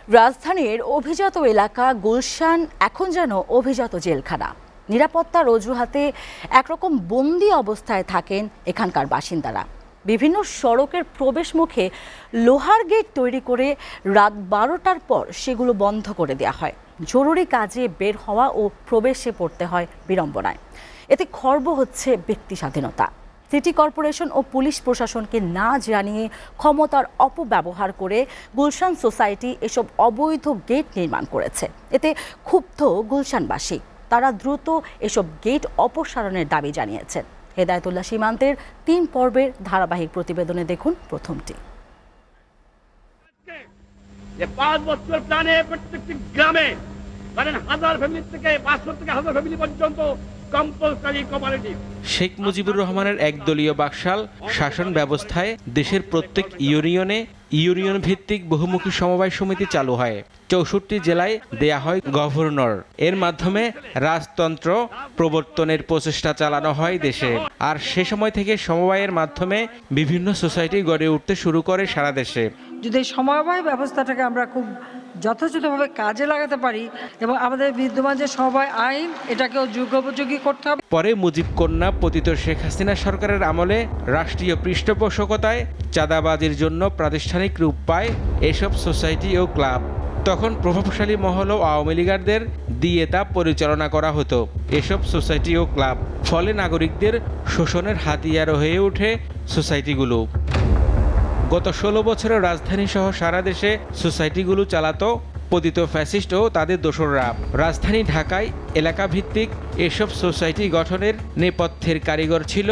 রাজধানীর অভিজাত এলাকা গুলশান এখন যেন অভিজাত জেলখানা। নিরাপত্তার অজুহাতে একরকম বন্দি অবস্থায় থাকেন এখানকার বাসিন্দারা। বিভিন্ন সড়কের প্রবেশ মুখে লোহার গেট তৈরি করে রাত 12টার পর সেগুলো বন্ধ করে দেওয়া হয়। জরুরি কাজে বের হওয়া ও প্রবেশে পড়তে হয় বিড়ম্বনায়। এতে খর্ব হচ্ছে ব্যক্তি স্বাধীনতা। সিটি কর্পোরেশন ও পুলিশ প্রশাসনকে না জানিয়ে ক্ষমতার অপব্যবহার করে গুলশান সোসাইটি এসব অবৈধ গেট নির্মাণ করেছে। এতে ক্ষুব্ধ গুলশানবাসী, তারা দ্রুত এসব গেট অপসারণের দাবি জানিয়েছেন। হেদায়েতুল্লাহ সীমান্তের 3 পর্বের ধারাবাহিক প্রতিবেদনে দেখুন প্রথমটি। 5 বছর প্ল্যানে প্রত্যেকটি গ্রামে হাজার ফ্যামিলি থেকে 500 থেকে 1000 ফ্যামিলি পর্যন্ত শেখ মুজিবুর রহমানের একদলীয় বাকশাল শাসন ব্যবস্থায় দেশের প্রত্যেক ইউনিয়ন ভিত্তিক বহুমুখী সমবায় সমিতি চালু হয়। 64 জেলায় দেয়া হয় গভর্নর। এর মাধ্যমে রাজতন্ত্র প্রবর্তনের প্রচেষ্টা চালানো হয় দেশে। আর সে সময় থেকে সমবায়ের মাধ্যমে বিভিন্ন সোসাইটি গড়ে উঠতে শুরু করে সারা দেশে। যদি সমবায় ব্যবস্থাটাকে আমরা খুব যথাযথভাবে কাজে লাগাতে পারি এবং আমাদের বিদ্যমান যে সমবায় আইন এটাকেও যুগোপযোগী করতে হবে। পরে মুজিব কন্যা পতিত শেখ হাসিনা সরকারের আমলে রাষ্ট্রীয় পৃষ্ঠপোষকতায় চাঁদাবাজির জন্য প্রাতিষ্ঠানিক রূপ পায় এসব সোসাইটি ও ক্লাব। তখন প্রভাবশালী মহল ও আওয়ামী লীগারদের দিয়ে তা পরিচালনা করা হতো এসব সোসাইটি ও ক্লাব। ফলে নাগরিকদের শোষণের হাতিয়ার হয়ে ওঠে সোসাইটিগুলো। গত 16 বছরে রাজধানী সহ সারা দেশে সোসাইটিগুলো চালাতো পতিত ফ্যাসিস্ট ও তাদের দোসররা। রাজধানী ঢাকায় এলাকা ভিত্তিক এসব সোসাইটি গঠনের নেপথ্যের কারিগর ছিল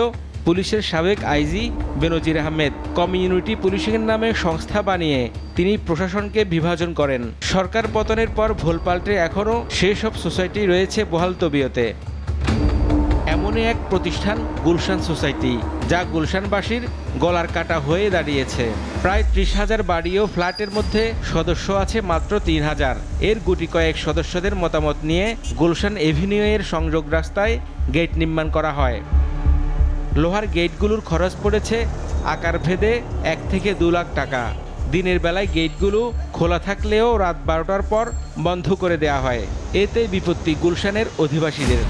পুলিশের সাবেক আইজি বেনজির আহমেদ। কমিউনিটি পুলিশিংয়ের নামে সংস্থা বানিয়ে তিনি প্রশাসনকে বিভাজন করেন। সরকার পতনের পর ভোলপাল্টে এখনও সেসব সোসাইটি রয়েছে বহাল তবিয়তে। এমনই এক প্রতিষ্ঠান গুলশান সোসাইটি, যা গুলশানবাসীর গলার কাটা হয়ে দাঁড়িয়েছে। প্রায় 30,000 বাড়ি ও ফ্ল্যাটের মধ্যে সদস্য আছে মাত্র 3,000। এর গুটি কয়েক সদস্যদের মতামত নিয়ে গুলশান এভিনিউ এর সংযোগ রাস্তায় গেট নির্মাণ করা হয়। লোহার গেটগুলোর খরচ পড়েছে আকার ভেদে 1 থেকে 2 লাখ টাকা। দিনের বেলায় গেটগুলো খোলা থাকলেও রাত 12টার পর বন্ধ করে দেওয়া হয়। এতে বিপত্তি গুলশানের অধিবাসীদের।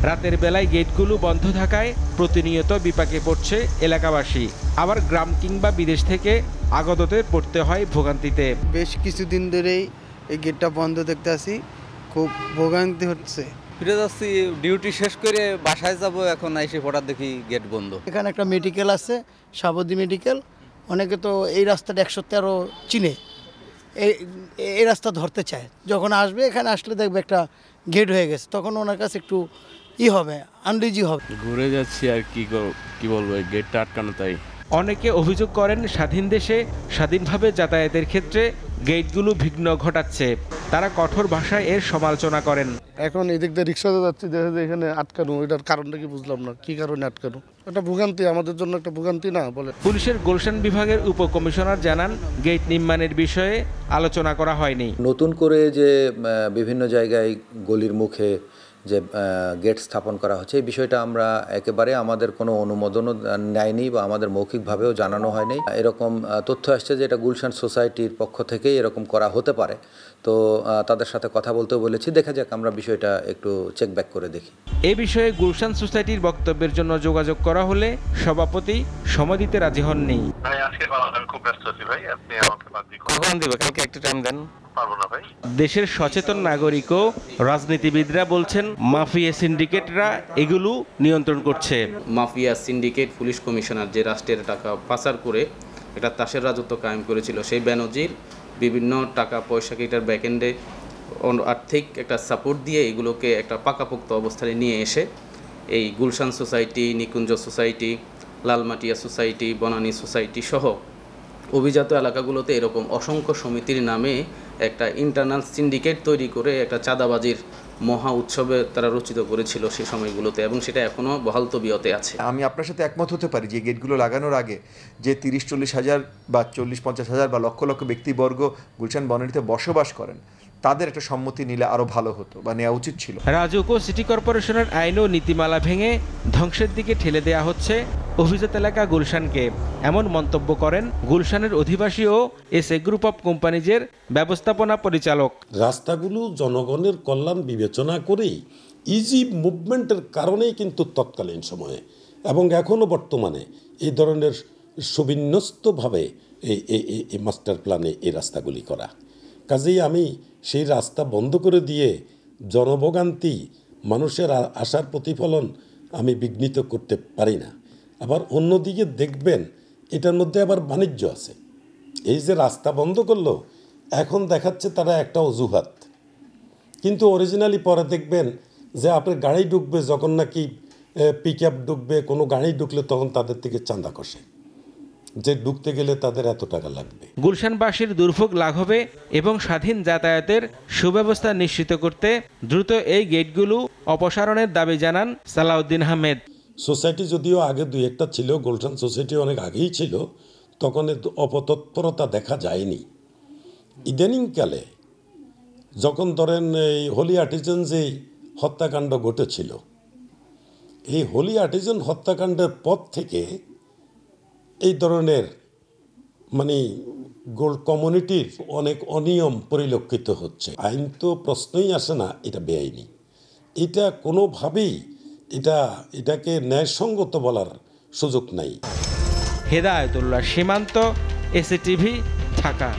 রাতের বেলায় গেটগুলো বন্ধ থাকায় প্রতিনিয়ত বিপাকে পড়ছে এলাকাবাসী। আবার গ্রাম কিংবা বিদেশ থেকে আগতদের পড়তে হয় ভোগান্তিতে। বেশ কিছুদিন ধরেই এই গেটটা বন্ধ দেখতে আসি, খুব ভোগান্তি হচ্ছে। ফিরে যাচ্ছি, ডিউটি শেষ করে বাসায় যাব, এখন এসে হঠাৎ দেখি গেট বন্ধ। এখানে একটা মেডিকেল আছে, সাবদি মেডিকেল। অনেকে তো এই রাস্তাটা 113 চিনে, এই রাস্তা ধরতে চায়। যখন আসবে এখানে আসলে দেখবে একটা গেট হয়ে গেছে, তখন ওনার কাছে একটু হবে, আনরিজি হবে। ঘুরে যাচ্ছি আর কি বলবো, গেটটা আটকানো তাই। অনেকে অভিযোগ করেন স্বাধীন দেশে স্বাধীনভাবে যাতায়াতের ক্ষেত্রে গেটগুলো বিঘ্ন ঘটাচ্ছে। তারা কঠোর ভাষায় এর সমালোচনা করেন। এখন এদিক দিয়ে রিক্সাতে যাচ্ছি, দেখে এখানে আটকানো, এটার কারণটা কি বুঝলাম না, কি কারণে আটকানো। এটা ভোগান্তি, আমাদের জন্য একটা ভোগান্তি না বলে। পুলিশের গুলশান বিভাগের উপকমিশনার জানান, গেট নির্মাণের বিষয়ে আলোচনা করা হয়নি। নতুন করে যে বিভিন্ন জায়গায় গলির মুখে যে গেট স্থাপন করা হচ্ছে, এই বিষয়টা আমরা একেবারে আমাদের কোনো অনুমোদনও নেয়নি বা আমাদের মৌখিকভাবেও জানানো হয়নি। এরকম তথ্য আসছে যে এটা গুলশান সোসাইটির পক্ষ থেকেই এরকম করা হতে পারে। তো তাদের সাথে কথা বলতেও বলেছি, দেখা যাক, আমরা বিষয়টা একটু চেক ব্যাক করে দেখি। এ বিষয়ে গুলশান সোসাইটির বক্তব্যের জন্য যোগাযোগ করা হলে সভাপতি সময় দিতে রাজি হননি। দেশের সচেতন নাগরিক ও রাজনীতিবিদরা বলছেন, মাফিয়া সিন্ডিকেটরা এগুলো নিয়ন্ত্রণ করছে। মাফিয়া সিন্ডিকেট পুলিশ কমিশনার যে রাষ্ট্রের টাকা পাচার করে একটা তাসের রাজত্ব কায়েম করেছিল, সেই বেনজির বিভিন্ন টাকা পয়সাকে এটার ব্যাকএন্ডে আর্থিক একটা সাপোর্ট দিয়ে এগুলোকে একটা পাকাপোক্ত অবস্থায় নিয়ে এসে এই Gulshan society, Nikunja society, Lalmatia society, Banani society সহ অভিজাত এলাকাগুলোতে এরকম অসংখ্য সমিতির নামে একটা ইন্টারনাল সিন্ডিকেট তৈরি করে একটা চাঁদাবাজির মহা উৎসবে তারা রচিত করেছিল সেই সময়গুলোতে, এবং সেটা এখনও বহাল তবিয়তে আছে। আমি আপনার সাথে একমত হতে পারি যে গেটগুলো লাগানোর আগে যে 30-40 হাজার বা 40-50 হাজার বা লক্ষ লক্ষ ব্যক্তিবর্গ গুলশান বনানীতে বসবাস করেন, তাদের একটা সম্মতি নিলে আরও ভালো হতো বা নেওয়া উচিত ছিল। রাজুক ও সিটি কর্পোরেশনের আইন ও নীতিমালা ভেঙে ধ্বংসের দিকে ঠেলে দেয়া হচ্ছে অভিজাত এলাকা গুলশানকে, এমন মন্তব্য করেন গুলশানের অধিবাসী ও এসএ গ্রুপ অব কোম্পানিজের ব্যবস্থাপনা পরিচালক। রাস্তাগুলো জনগণের কল্যাণ বিবেচনা করেই ইজি মুভমেন্টের কারণেই কিন্তু তৎকালীন সময়ে এবং এখনও বর্তমানে এই ধরনের সুবিন্যস্তভাবে এই মাস্টার প্ল্যানে এই রাস্তাগুলি করা। কাজেই আমি সেই রাস্তা বন্ধ করে দিয়ে জনভোগান্তি, মানুষের আশার প্রতিফলন আমি বিঘ্নিত করতে পারি না। আবার অন্যদিকে দেখবেন এটার মধ্যে আবার বাণিজ্য আছে। এই যে রাস্তা বন্ধ করলো, এখন দেখাচ্ছে তারা একটা অজুহাত, কিন্তু অরিজিনালি পরে দেখবেন যে আপনার গাড়ি ঢুকবে, যখন নাকি পিক আপ ঢুকবে, কোনো গাড়ি ঢুকলে তখন তাদের থেকে চাঁদা কষে যে ঢুকতে গেলে তাদের এত টাকা লাগবে। গুলশানবাসীর দুর্ভোগ লাঘবে এবং স্বাধীন যাতায়াতের সুব্যবস্থা নিশ্চিত করতে দ্রুত এই গেটগুলো অপসারণের দাবি জানান সালাউদ্দিন আহমেদ। সোসাইটি যদিও আগে দুই একটা ছিল, গুলশান সোসাইটি অনেক আগেই ছিল, তখন অপতৎপরতা দেখা যায়নি। ইদানিংকালে যখন ধরেন এই হোলি আর্টিজানসেই হত্যাকাণ্ড ঘটেছিল, এই হোলি আর্টিজান হত্যাকাণ্ডের পর থেকে এই ধরনের মানে গোল্ড কমিউনিটির অনেক অনিয়ম পরিলক্ষিত হচ্ছে। আইন তো প্রশ্নই আসে না এটা বেআইনি। এটা কোনোভাবেই এটাকে ন্যায়সঙ্গত বলার সুযোগ নাই। হেদায়েতুল্লাহ সীমান্ত, এসএ টিভি, ঢাকা।